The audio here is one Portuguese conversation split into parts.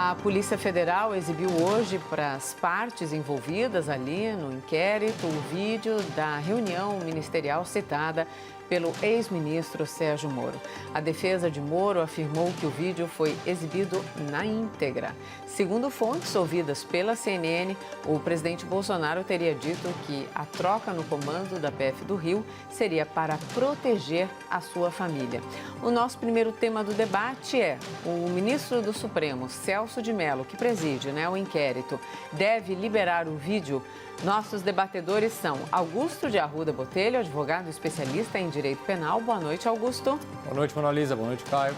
A Polícia Federal exibiu hoje para as partes envolvidas ali no inquérito o vídeo da reunião ministerial citada pelo ex-ministro Sérgio Moro. A defesa de Moro afirmou que o vídeo foi exibido na íntegra. Segundo fontes ouvidas pela CNN, o presidente Bolsonaro teria dito que a troca no comando da PF do Rio seria para proteger a sua família. O nosso primeiro tema do debate é: o ministro do Supremo, Celso de Mello, que preside o inquérito, deve liberar o vídeo? Nossos debatedores são Augusto de Arruda Botelho, advogado especialista em direito penal. Boa noite, Augusto. Boa noite, Mona Lisa. Boa noite, Caio.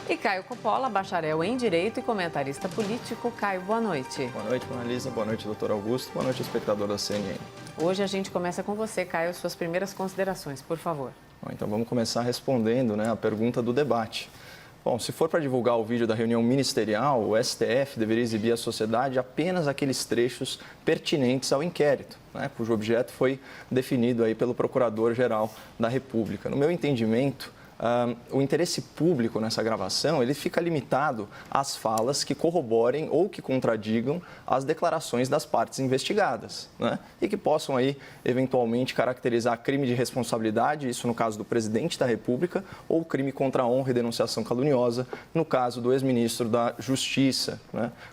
E Caio Coppola, bacharel em direito e comentarista político. Caio, boa noite. Boa noite, Mona Lisa. Boa noite, doutor Augusto. Boa noite, espectador da CNN. Hoje a gente começa com você, Caio, suas primeiras considerações, por favor. Bom, então vamos começar respondendo a pergunta do debate. Bom, se for para divulgar o vídeo da reunião ministerial, o STF deveria exibir à sociedade apenas aqueles trechos pertinentes ao inquérito, cujo objeto foi definido aí pelo Procurador-Geral da República. No meu entendimento, o interesse público nessa gravação ele fica limitado às falas que corroborem ou que contradigam as declarações das partes investigadas, e que possam aí eventualmente caracterizar crime de responsabilidade, isso no caso do presidente da República, ou crime contra a honra e denunciação caluniosa, no caso do ex-ministro da Justiça.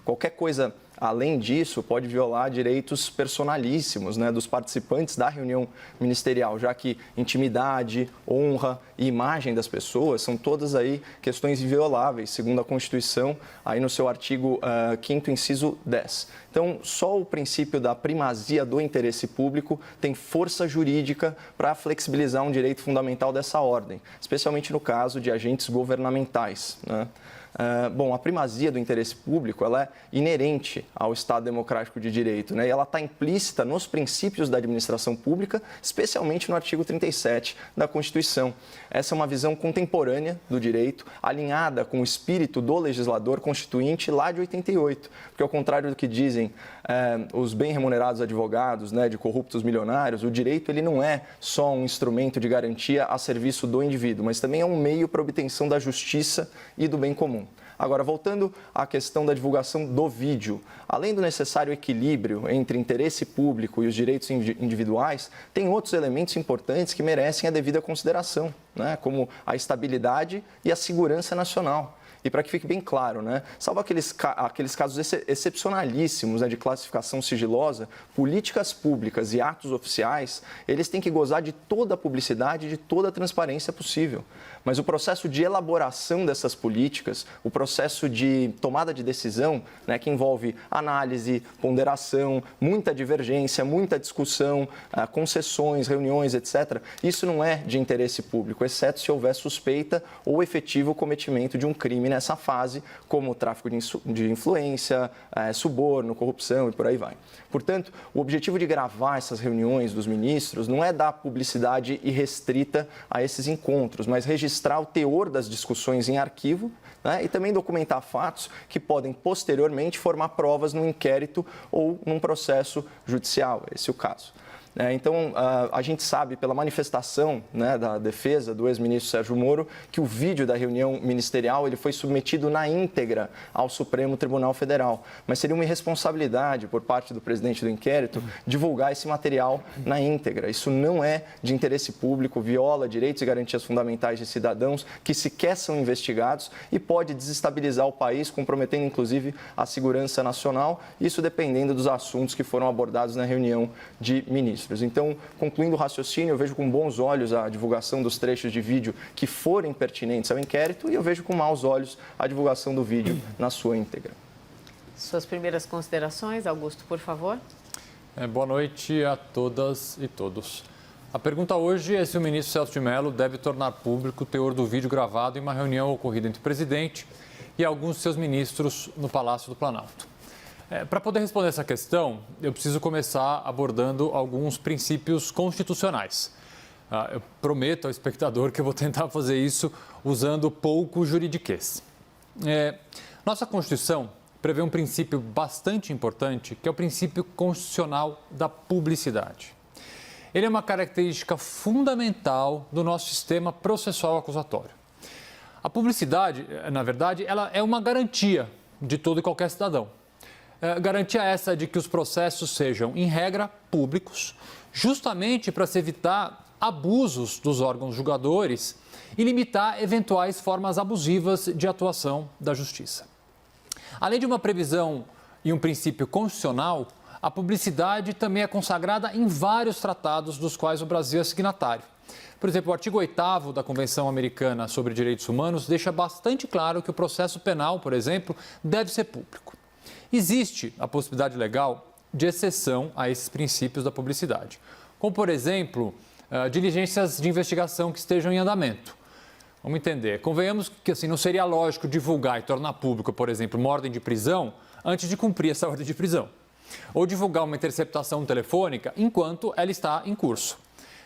Qualquer coisa além disso, pode violar direitos personalíssimos dos participantes da reunião ministerial, já que intimidade, honra e imagem das pessoas são todas aí questões invioláveis, segundo a Constituição, aí no seu artigo 5º, inciso 10. Então, só o princípio da primazia do interesse público tem força jurídica para flexibilizar um direito fundamental dessa ordem, especialmente no caso de agentes governamentais. Bom, a primazia do interesse público ela é inerente ao Estado Democrático de Direito, e ela está implícita nos princípios da administração pública, especialmente no artigo 37 da Constituição. Essa é uma visão contemporânea do direito, alinhada com o espírito do legislador constituinte lá de 88, porque ao contrário do que dizem os bem remunerados advogados, de corruptos milionários, o direito ele não é só um instrumento de garantia a serviço do indivíduo, mas também é um meio para a obtenção da justiça e do bem comum. Agora, voltando à questão da divulgação do vídeo, além do necessário equilíbrio entre interesse público e os direitos individuais, tem outros elementos importantes que merecem a devida consideração, como a estabilidade e a segurança nacional. E para que fique bem claro, salvo aqueles casos excepcionalíssimos de classificação sigilosa, políticas públicas e atos oficiais, eles têm que gozar de toda a publicidade e de toda a transparência possível. Mas o processo de elaboração dessas políticas, o processo de tomada de decisão, que envolve análise, ponderação, muita divergência, muita discussão, concessões, reuniões, etc., isso não é de interesse público, exceto se houver suspeita ou efetivo cometimento de um crime nessa fase, como o tráfico de influência, suborno, corrupção e por aí vai. Portanto, o objetivo de gravar essas reuniões dos ministros não é dar publicidade irrestrita a esses encontros, mas registrar o teor das discussões em arquivo, e também documentar fatos que podem posteriormente formar provas num inquérito ou num processo judicial, esse é o caso. Então, a gente sabe pela manifestação da defesa do ex-ministro Sérgio Moro que o vídeo da reunião ministerial ele foi submetido na íntegra ao Supremo Tribunal Federal. Mas seria uma irresponsabilidade por parte do presidente do inquérito divulgar esse material na íntegra. Isso não é de interesse público, viola direitos e garantias fundamentais de cidadãos que sequer são investigados e pode desestabilizar o país, comprometendo inclusive a segurança nacional, isso dependendo dos assuntos que foram abordados na reunião de ministros. Então, concluindo o raciocínio, eu vejo com bons olhos a divulgação dos trechos de vídeo que forem pertinentes ao inquérito e eu vejo com maus olhos a divulgação do vídeo na sua íntegra. Suas primeiras considerações, Augusto, por favor. Boa noite a todas e todos. A pergunta hoje é se o ministro Celso de Mello deve tornar público o teor do vídeo gravado em uma reunião ocorrida entre o presidente e alguns de seus ministros no Palácio do Planalto. Para poder responder essa questão, eu preciso começar abordando alguns princípios constitucionais. Eu prometo ao espectador que eu vou tentar fazer isso usando pouco juridiquês. Nossa Constituição prevê um princípio bastante importante, que é o princípio constitucional da publicidade. Ele é uma característica fundamental do nosso sistema processual acusatório. A publicidade, na verdade, ela é uma garantia de todo e qualquer cidadão. Garantia essa de que os processos sejam, em regra, públicos, justamente para se evitar abusos dos órgãos julgadores e limitar eventuais formas abusivas de atuação da Justiça. Além de uma previsão e um princípio constitucional, a publicidade também é consagrada em vários tratados dos quais o Brasil é signatário. Por exemplo, o artigo 8º da Convenção Americana sobre Direitos Humanos deixa bastante claro que o processo penal, por exemplo, deve ser público. Existe a possibilidade legal de exceção a esses princípios da publicidade, como, por exemplo, diligências de investigação que estejam em andamento. Vamos entender. Convenhamos que assim, não seria lógico divulgar e tornar público, por exemplo, uma ordem de prisão antes de cumprir essa ordem de prisão. Ou divulgar uma interceptação telefônica enquanto ela está em curso.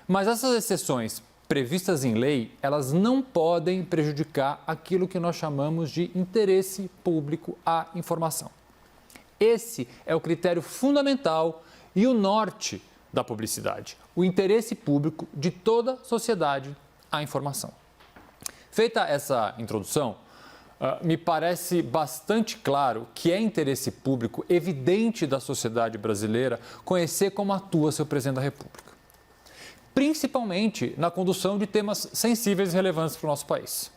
Mas essas exceções previstas em lei, elas não podem prejudicar aquilo que nós chamamos de interesse público à informação. Esse é o critério fundamental e o norte da publicidade, o interesse público de toda a sociedade à informação. Feita essa introdução, me parece bastante claro que é interesse público evidente da sociedade brasileira conhecer como atua seu presidente da República, principalmente na condução de temas sensíveis e relevantes para o nosso país.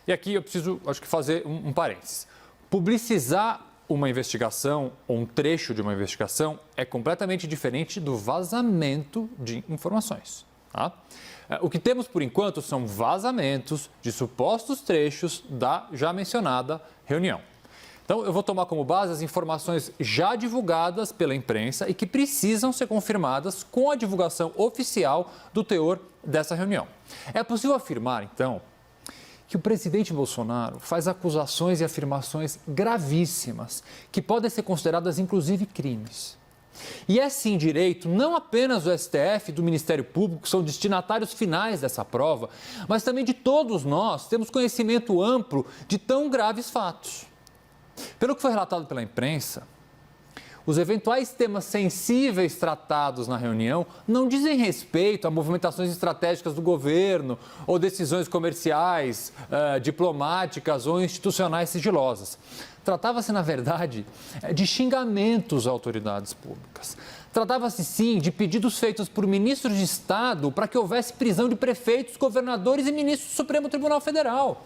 E aqui eu preciso, acho que, fazer um parênteses. Publicizar uma investigação ou um trecho de uma investigação é completamente diferente do vazamento de informações. Tá? O que temos por enquanto são vazamentos de supostos trechos da já mencionada reunião. Então, eu vou tomar como base as informações já divulgadas pela imprensa e que precisam ser confirmadas com a divulgação oficial do teor dessa reunião. É possível afirmar, então, que o presidente Bolsonaro faz acusações e afirmações gravíssimas, que podem ser consideradas, inclusive, crimes. E é sim direito, não apenas do STF e do Ministério Público, que são destinatários finais dessa prova, mas também de todos nós, temos conhecimento amplo de tão graves fatos. Pelo que foi relatado pela imprensa, os eventuais temas sensíveis tratados na reunião não dizem respeito a movimentações estratégicas do governo ou decisões comerciais, diplomáticas ou institucionais sigilosas. Tratava-se, na verdade, de xingamentos a autoridades públicas. Tratava-se, sim, de pedidos feitos por ministros de Estado para que houvesse prisão de prefeitos, governadores e ministros do Supremo Tribunal Federal.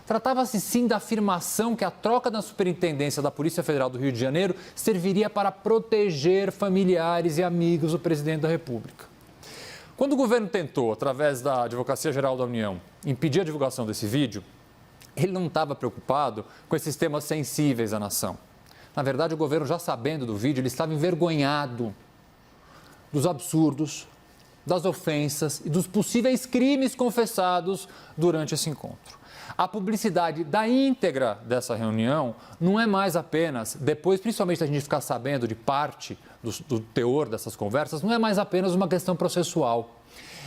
Tratava-se, sim, da afirmação que a troca da superintendência da Polícia Federal do Rio de Janeiro serviria para proteger familiares e amigos do presidente da República. Quando o governo tentou, através da Advocacia Geral da União, impedir a divulgação desse vídeo, ele não estava preocupado com esses temas sensíveis à nação. Na verdade, o governo, já sabendo do vídeo, ele estava envergonhado dos absurdos, das ofensas e dos possíveis crimes confessados durante esse encontro. A publicidade da íntegra dessa reunião não é mais apenas, depois principalmente da gente ficar sabendo de parte do teor dessas conversas, não é mais apenas uma questão processual.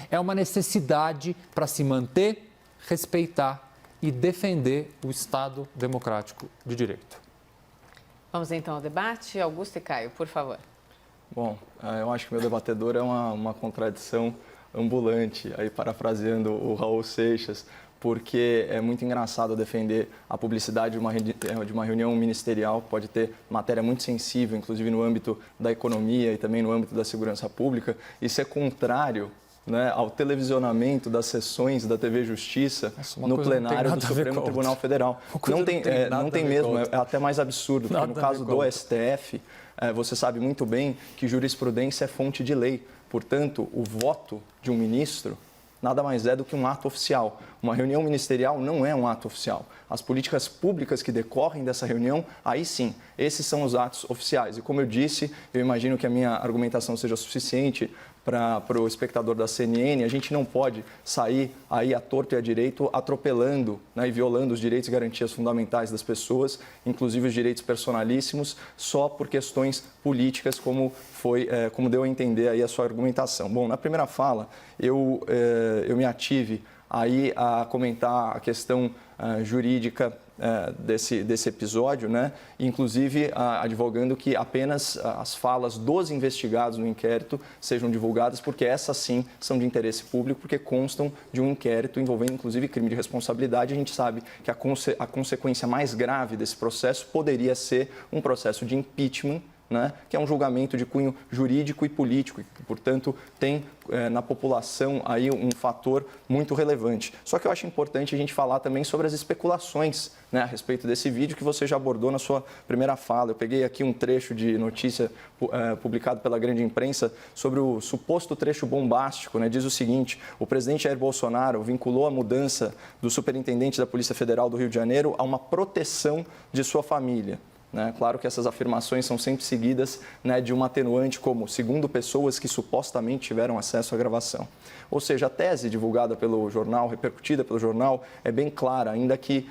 É uma necessidade para se manter, respeitar e defender o Estado democrático de direito. Vamos então ao debate. Augusto e Caio, por favor. Bom, eu acho que meu debatedor é uma contradição ambulante, aí parafraseando o Raul Seixas, porque é muito engraçado defender a publicidade de uma reunião ministerial que pode ter matéria muito sensível, inclusive no âmbito da economia e também no âmbito da segurança pública, e ser contrário, né, ao televisionamento das sessões da TV Justiça no plenário do Supremo Tribunal Federal. Não tem mesmo, é até mais absurdo, porque no caso do STF, você sabe muito bem que jurisprudência é fonte de lei. Portanto, o voto de um ministro nada mais é do que um ato oficial. Uma reunião ministerial não é um ato oficial. As políticas públicas que decorrem dessa reunião, aí sim, esses são os atos oficiais. E como eu disse, eu imagino que a minha argumentação seja suficiente para o espectador da CNN. A gente não pode sair aí à torto e à direito atropelando, né, e violando os direitos e garantias fundamentais das pessoas, inclusive os direitos personalíssimos, só por questões políticas, como deu a entender aí a sua argumentação. Bom, na primeira fala, eu me ative aí a comentar a questão jurídica desse episódio, né? Inclusive advogando que apenas as falas dos investigados no inquérito sejam divulgadas, porque essas sim são de interesse público, porque constam de um inquérito envolvendo inclusive crime de responsabilidade. A gente sabe que a consequência mais grave desse processo poderia ser um processo de impeachment, né, que é um julgamento de cunho jurídico e político, e que, portanto, tem na população aí um fator muito relevante. Só que eu acho importante a gente falar também sobre as especulações, né, a respeito desse vídeo que você já abordou na sua primeira fala. Eu peguei aqui um trecho de notícia publicado pela grande imprensa sobre o suposto trecho bombástico, né, diz o seguinte: o presidente Jair Bolsonaro vinculou a mudança do superintendente da Polícia Federal do Rio de Janeiro a uma proteção de sua família. Claro que essas afirmações são sempre seguidas, né, de uma atenuante como segundo pessoas que supostamente tiveram acesso à gravação. Ou seja, a tese divulgada pelo jornal, repercutida pelo jornal, é bem clara, ainda que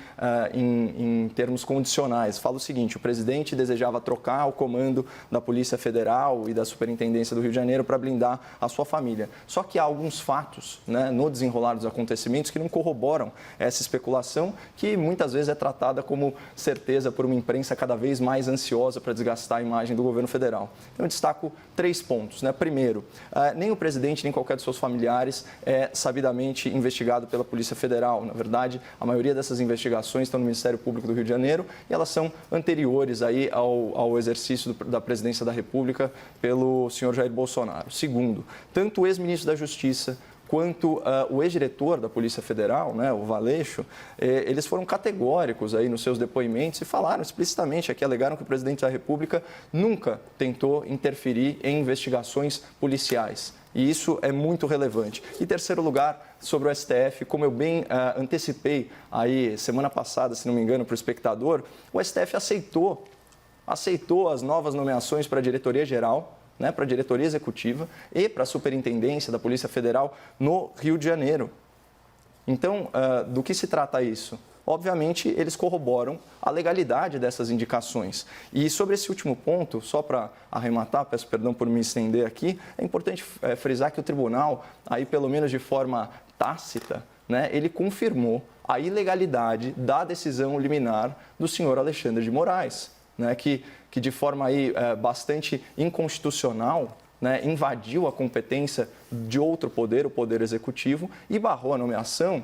em termos condicionais. Fala o seguinte: o presidente desejava trocar o comando da Polícia Federal e da Superintendência do Rio de Janeiro para blindar a sua família. Só que há alguns fatos, né, no desenrolar dos acontecimentos que não corroboram essa especulação, que muitas vezes é tratada como certeza por uma imprensa cada vez mais ansiosa para desgastar a imagem do governo federal. Então, eu destaco 3 pontos, né? Primeiro, nem o presidente, nem qualquer de seus familiares é sabidamente investigado pela Polícia Federal. Na verdade, a maioria dessas investigações estão no Ministério Público do Rio de Janeiro e elas são anteriores aí ao exercício da presidência da República pelo senhor Jair Bolsonaro. Segundo, tanto o ex-ministro da Justiça quanto o ex-diretor da Polícia Federal, né, o Valeixo, eles foram categóricos aí nos seus depoimentos e falaram explicitamente aqui, alegaram que o presidente da República nunca tentou interferir em investigações policiais. E isso é muito relevante. E terceiro lugar, sobre o STF, como eu bem antecipei aí semana passada, se não me engano, para o espectador, o STF aceitou as novas nomeações para a diretoria-geral, né, para a diretoria executiva e para a superintendência da Polícia Federal no Rio de Janeiro. Então, do que se trata isso? Obviamente, eles corroboram a legalidade dessas indicações. E sobre esse último ponto, só para arrematar, peço perdão por me estender aqui, é importante frisar que o tribunal, aí pelo menos de forma tácita, né, ele confirmou a ilegalidade da decisão liminar do senhor Alexandre de Moraes, né, que de forma aí, bastante inconstitucional, né, invadiu a competência de outro poder, o Poder Executivo, e barrou a nomeação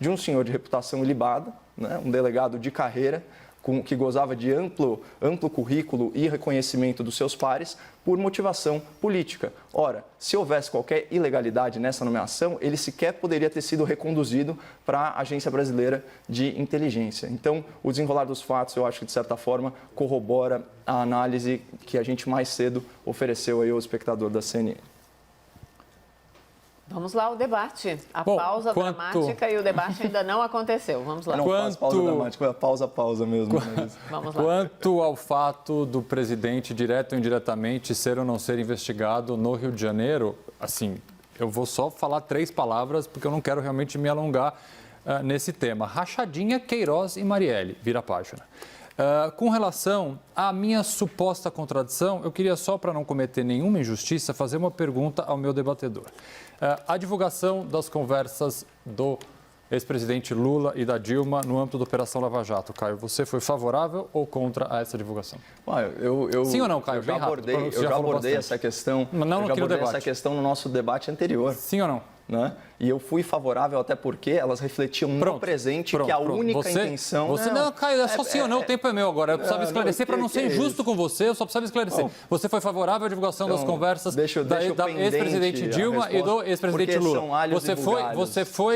de um senhor de reputação ilibada, né, um delegado de carreira, que gozava de amplo currículo e reconhecimento dos seus pares, por motivação política. Ora, se houvesse qualquer ilegalidade nessa nomeação, ele sequer poderia ter sido reconduzido para a Agência Brasileira de Inteligência. Então, o desenrolar dos fatos, eu acho que, de certa forma, corrobora a análise que a gente mais cedo ofereceu aí ao espectador da CNN. Vamos lá, o debate. Pausa dramática e o debate ainda não aconteceu. Vamos lá. Não faz pausa dramática, é pausa mesmo. Vamos lá. Quanto ao fato do presidente, direto ou indiretamente, ser ou não ser investigado no Rio de Janeiro, assim, eu vou só falar 3 palavras, porque eu não quero realmente me alongar nesse tema. Rachadinha, Queiroz e Marielle. Vira a página. Com relação à minha suposta contradição, eu queria só, para não cometer nenhuma injustiça, fazer uma pergunta ao meu debatedor. A divulgação das conversas do ex-presidente Lula e da Dilma no âmbito da Operação Lava Jato, Caio, você foi favorável ou contra a essa divulgação? Sim ou não, Caio? Eu já abordei essa questão. Essa questão no nosso debate anterior. Sim ou não? Né? E eu fui favorável até porque elas refletiam no presente que a única intenção... Não, Caio, é só sim ou não, o tempo é meu agora. Eu precisava esclarecer para não ser injusto com você, eu só precisava esclarecer. Bom, você foi favorável à divulgação das conversas da ex-presidente Dilma e do ex-presidente Lula.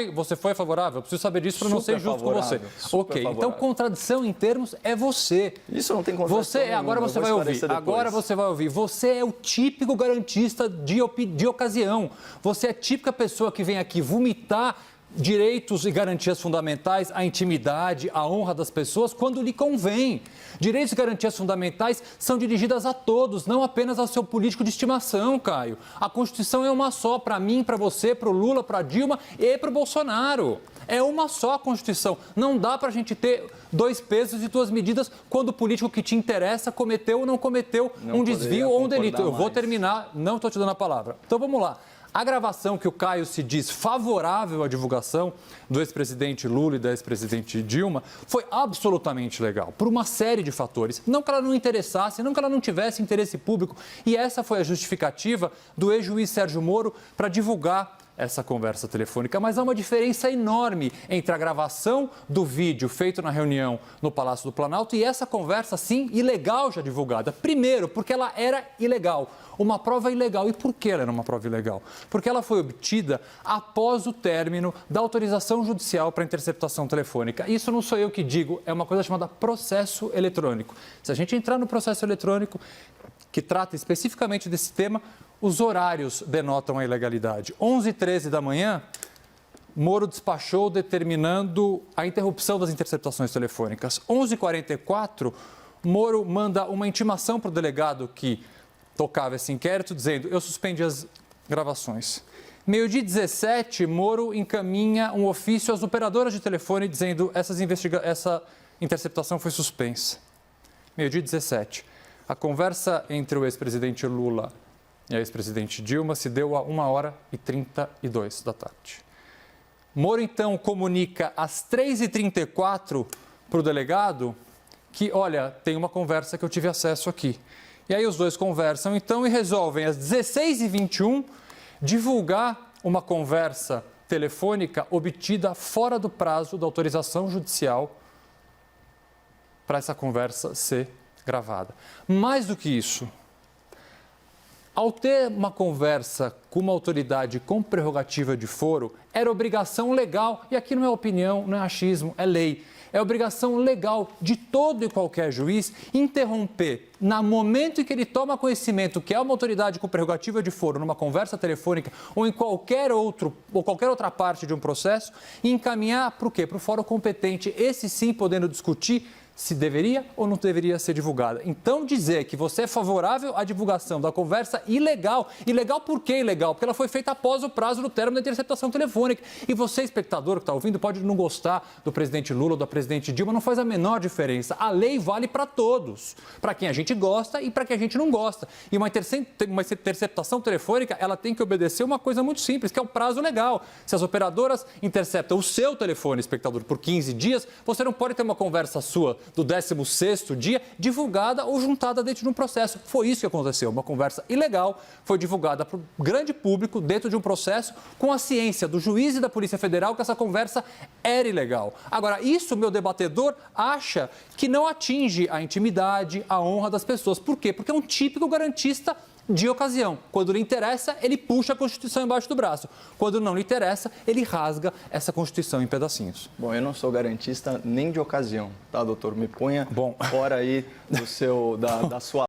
Você foi favorável? Eu preciso saber disso para não ser injusto com você. Ok, então contradição em termos é você. Isso não tem contradição. Agora você vai ouvir. Agora você vai ouvir. Você é o típico garantista de ocasião. Você é a típica pessoa que vem aqui vomitar direitos e garantias fundamentais, a intimidade, a honra das pessoas, quando lhe convém. Direitos e garantias fundamentais são dirigidas a todos, não apenas ao seu político de estimação, Caio. A Constituição é uma só, para mim, para você, para o Lula, para a Dilma e para o Bolsonaro. É uma só a Constituição. Não dá para a gente ter 2 pesos e 2 medidas quando o político que te interessa cometeu ou não cometeu um desvio ou um delito. Eu vou terminar, não estou te dando a palavra. Então vamos lá. A gravação que o Caio se diz favorável à divulgação do ex-presidente Lula e da ex-presidente Dilma foi absolutamente legal, por uma série de fatores. Não que ela não interessasse, não que ela não tivesse interesse público. E essa foi a justificativa do ex-juiz Sérgio Moro para divulgar essa conversa telefônica, mas há uma diferença enorme entre a gravação do vídeo feito na reunião no Palácio do Planalto e essa conversa, sim, ilegal já divulgada. Primeiro, porque ela era ilegal, uma prova ilegal. E por que ela era uma prova ilegal? Porque ela foi obtida após o término da autorização judicial para interceptação telefônica. Isso não sou eu que digo, é uma coisa chamada processo eletrônico. Se a gente entrar no processo eletrônico, que trata especificamente desse tema, os horários denotam a ilegalidade. 11h13 da manhã, Moro despachou determinando a interrupção das interceptações telefônicas. 11h44, Moro manda uma intimação para o delegado que tocava esse inquérito, dizendo: eu suspendi as gravações. 12h17, Moro encaminha um ofício às operadoras de telefone dizendo: essa interceptação foi suspensa. 12h17. A conversa entre o ex-presidente Lula e a ex-presidente Dilma se deu a 1h32 da tarde. Moro, então, comunica às 3h34 para o delegado que, olha, tem uma conversa que eu tive acesso aqui. E aí os dois conversam, então, e resolvem às 16h21 divulgar uma conversa telefônica obtida fora do prazo da autorização judicial para essa conversa ser gravada. Mais do que isso, ao ter uma conversa com uma autoridade com prerrogativa de foro, era obrigação legal, e aqui não é opinião, não é achismo, é lei. É obrigação legal de todo e qualquer juiz interromper, no momento em que ele toma conhecimento que é uma autoridade com prerrogativa de foro, numa conversa telefônica ou em qualquer outra parte de um processo, e encaminhar para o quê? Para o fórum competente, esse sim podendo discutir se deveria ou não deveria ser divulgada. Então, dizer que você é favorável à divulgação da conversa ilegal. Ilegal por que ilegal? Porque ela foi feita após o prazo do término da interceptação telefônica. E você, espectador que está ouvindo, pode não gostar do presidente Lula ou da presidente Dilma, não faz a menor diferença. A lei vale para todos. Para quem a gente gosta e para quem a gente não gosta. E uma interceptação telefônica, ela tem que obedecer uma coisa muito simples, que é o prazo legal. Se as operadoras interceptam o seu telefone, espectador, por 15 dias, você não pode ter uma conversa sua do 16º dia, divulgada ou juntada dentro de um processo. Foi isso que aconteceu. Uma conversa ilegal foi divulgada para o grande público dentro de um processo com a ciência do juiz e da Polícia Federal que essa conversa era ilegal. Agora, isso, meu debatedor acha que não atinge a intimidade, a honra das pessoas. Por quê? Porque é um típico garantista de ocasião. Quando lhe interessa, ele puxa a Constituição embaixo do braço. Quando não lhe interessa, ele rasga essa Constituição em pedacinhos. Bom, eu não sou garantista nem de ocasião, tá, doutor? Me ponha fora aí da sua